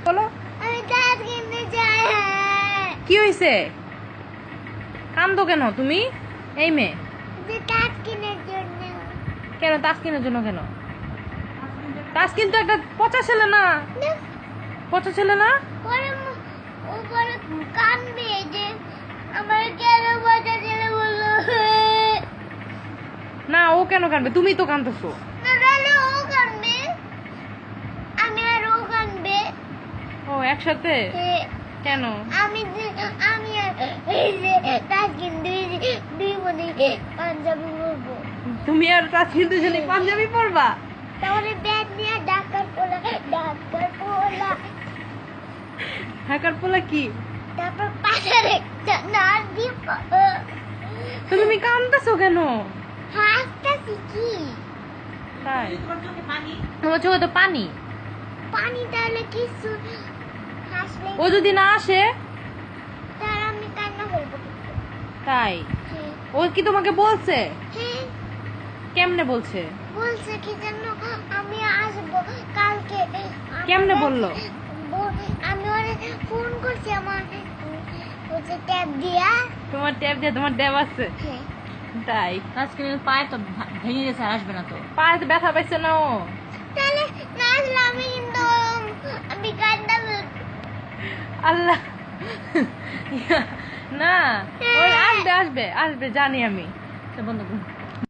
বলো কি হয়েছে? কান্দো কেন তুমি? এই মেয়ে কেন তাস কেনার জন্য? কেন তাস কিন্তু একটা পচা ছেলে না, পচা ছেলে না। না ও কেন কাঁদবে? তুমি তো কাঁদতেছো। ও একসাথে কেন? আমি পাঞ্জাবি পরবো। তুমি আর তাসকিন দুজনে পাঞ্জাবি পরবা? তাহলে ব্যাগ নিয়ে ঢাকার পোলা ঢাকার পোলা কি? তারপর পাশার একটা নার দিব। তো তুমি কাঁদতেছো কেন? হাসতেছি কি? তাই তোমার চোখে তো পানি। পানি তাহলে কিছু হাসলে ও যদি না আসে তার আমি কান্না করবো। তাই হ্যাঁ, ও কি তোমাকে বলছে? হ্যাঁ, কেমনে বলছে? বলছে কি জানো আমি আসবো কালকে। কেমনে বললো? আমি ওরে ফোন করছি আমার হচ্ছে ট্যাব দিয়া। তোমার ট্যাব দিয়ে? তোমার ট্যাব আছে? হ্যাঁ, তাই আজকে পায়ে তো ভেঙে গেছে, আর আসবে না তো। পায়ে তো ব্যথা পাইছে না ও? তাহলে না আসলে আমি কিন্তু আমি কান্না আল্লাহ না, ওর আসবে আসবে আসবে জানি আমি। বন্ধ করুন।